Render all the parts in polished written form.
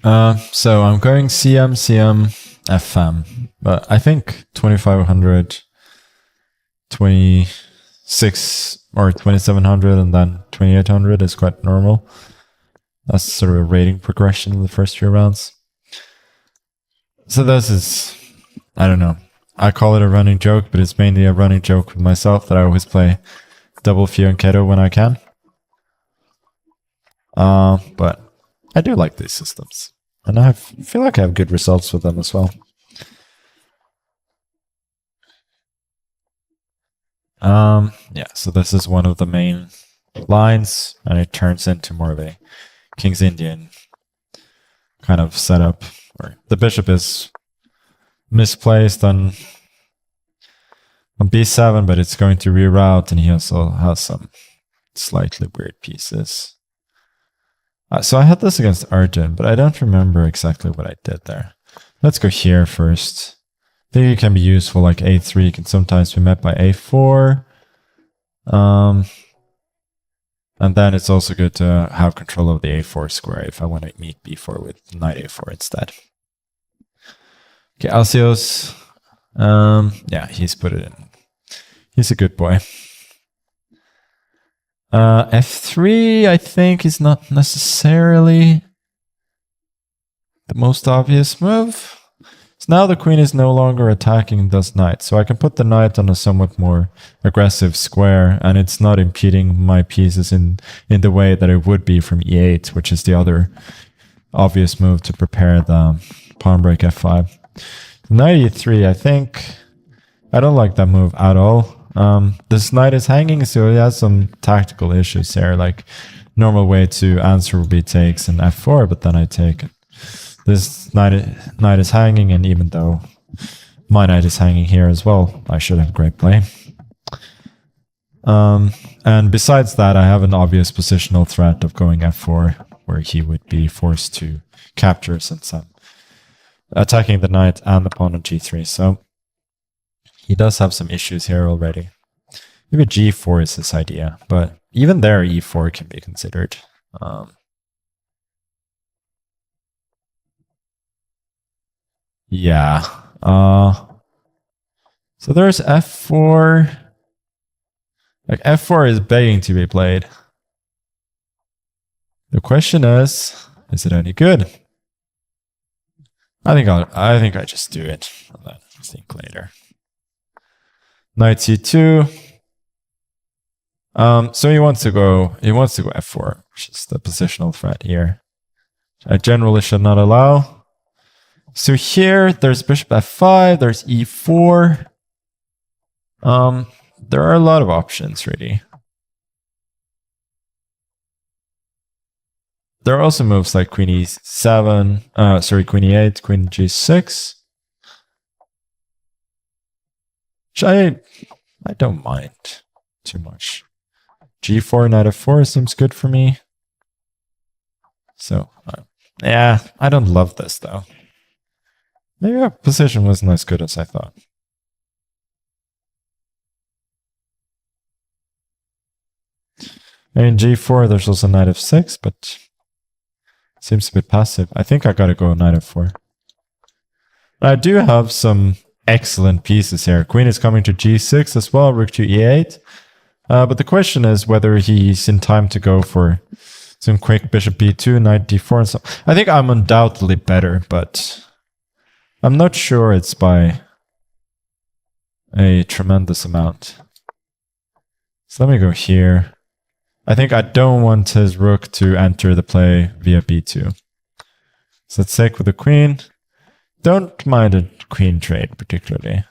So I'm going CM, CM, FM, but I think 2500, 26 or 2700, and then 2800 is quite normal. That's sort of a rating progression in the first few rounds. So this is, I don't know. I call it a running joke, but it's mainly a running joke with myself that I always play double Fear and Keto when I can. But I do like these systems. And I feel like I have good results with them as well. Yeah, so this is one of the main lines, and it turns into more of a King's Indian kind of setup, where the bishop is misplaced on b7, but it's going to reroute, and he also has some slightly weird pieces. So I had this against Arjun, but I don't remember exactly what I did there. Let's go here first. I think it can be useful, like a3 can sometimes be met by a4. And then it's also good to have control of the a4 square if I want to meet b4 with knight a4 instead. Okay, Alcios. Yeah, he's put it in. He's a good boy. F3, I think, is not necessarily the most obvious move. So now the queen is no longer attacking this knight, so I can put the knight on a somewhat more aggressive square, and it's not impeding my pieces in the way that it would be from e8, which is the other obvious move to prepare the pawn break f5. Knight e3, I think I don't like that move at all. This knight is hanging, so he has some tactical issues here. Like, normal way to answer would be takes and f4, but then I take it. This knight is hanging, and even though my knight is hanging here as well, I should have great play. And besides that, I have an obvious positional threat of going f4, where he would be forced to capture since I'm attacking the knight and the pawn on g3. So he does have some issues here already. Maybe g4 is his idea, but even there, e4 can be considered. Yeah. So there's f4. Like, f4 is begging to be played. The question is it any good? I think I just do it and then think later. Knight c2. So he wants to go f4, which is the positional threat here. I generally should not allow. So here there's bishop f5, there's e4. There are a lot of options really. There are also moves like queen e7, queen e8, queen g6. Which I don't mind too much. g4, knight f4 seems good for me. So, yeah, I don't love this though. Maybe our position wasn't as good as I thought. In g4, there's also knight f6, but seems a bit passive. I think I gotta go knight f4. I do have some excellent pieces here. Queen is coming to g6 as well, rook to e8. But the question is whether he's in time to go for some quick bishop b2, knight d4, and so. I think I'm undoubtedly better, but I'm not sure it's by a tremendous amount. So let me go here. I think I don't want his rook to enter the play via b2. So let's take with the queen. Don't mind a queen trade particularly.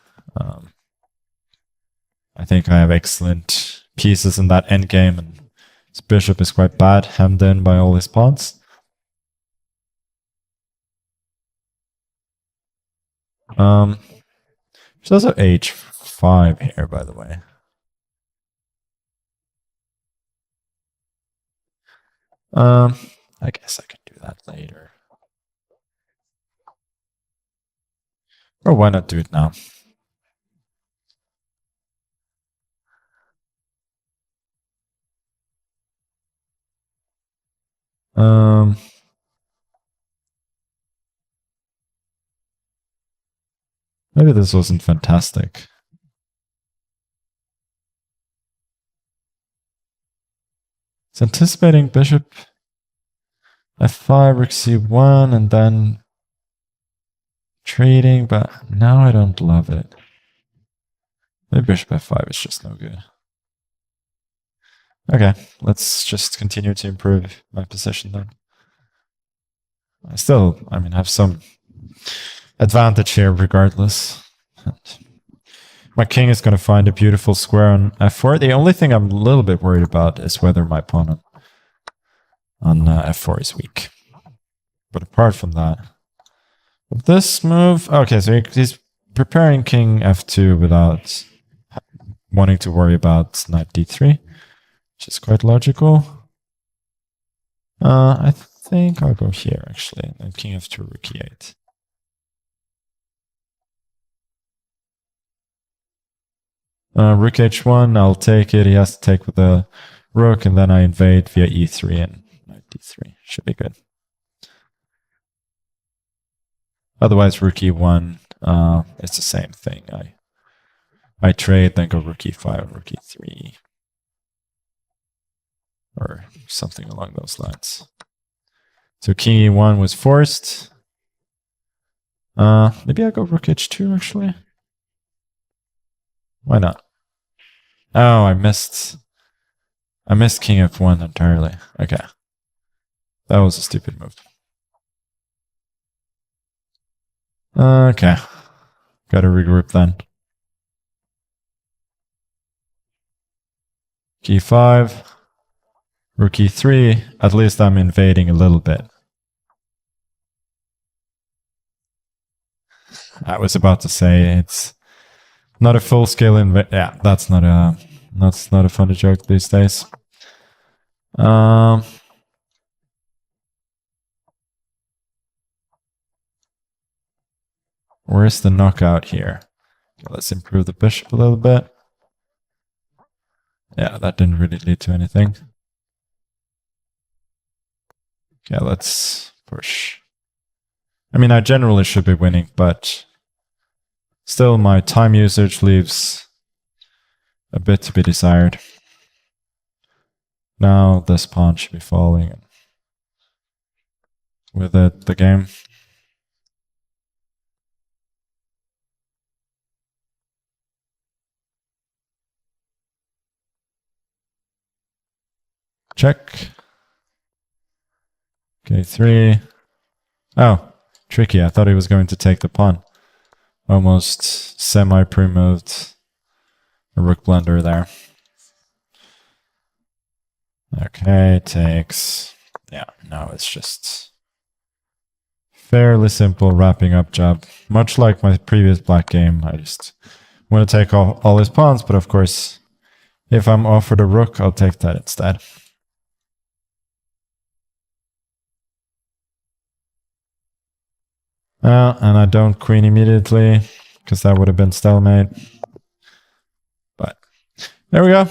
I think I have excellent pieces in that endgame, and his bishop is quite bad, hemmed in by all his pawns. There's also h5 here, by the way. I guess I can do that later. Or why not do it now? Maybe this wasn't fantastic. It's anticipating bishop f5, rook c1, and then trading, but now I don't love it. Maybe bishop f5 is just no good. Okay, let's just continue to improve my position then. I mean, have some advantage here regardless. And my king is going to find a beautiful square on f4. The only thing I'm a little bit worried about is whether my pawn on f4 is weak. But apart from that, with this move, okay, so he's preparing king f2 without wanting to worry about knight d3, which is quite logical. I think I'll go here actually, and king f2, rook e8. Rook h1, I'll take it. He has to take with the rook, and then I invade via e3 and knight d3. Should be good. Otherwise, rook e1, it's the same thing. I trade, then go rook e5, rook e3, or something along those lines. So king e1 was forced. Maybe I go rook h2 actually. Why not? Oh, I missed king f1 entirely. Okay. That was a stupid move. Okay. Gotta regroup then. G5. Rook e3. At least I'm invading a little bit. I was about to say it's not a full-scale invasion. Yeah, that's not a funny joke these days. Where's the knockout here? Let's improve the bishop a little bit. Yeah, that didn't really lead to anything. Okay, let's push. I mean, I generally should be winning, but still my time usage leaves a bit to be desired. Now this pawn should be falling. With it, the game. Check. Okay, 3. Oh, tricky. I thought he was going to take the pawn. Almost semi-pre-moved a rook blunder there. Okay, takes. Yeah, no, it's just fairly simple wrapping up job. Much like my previous black game, I just want to take all his pawns, but of course, if I'm offered a rook, I'll take that instead. And I don't queen immediately, because that would have been stalemate. But there we go.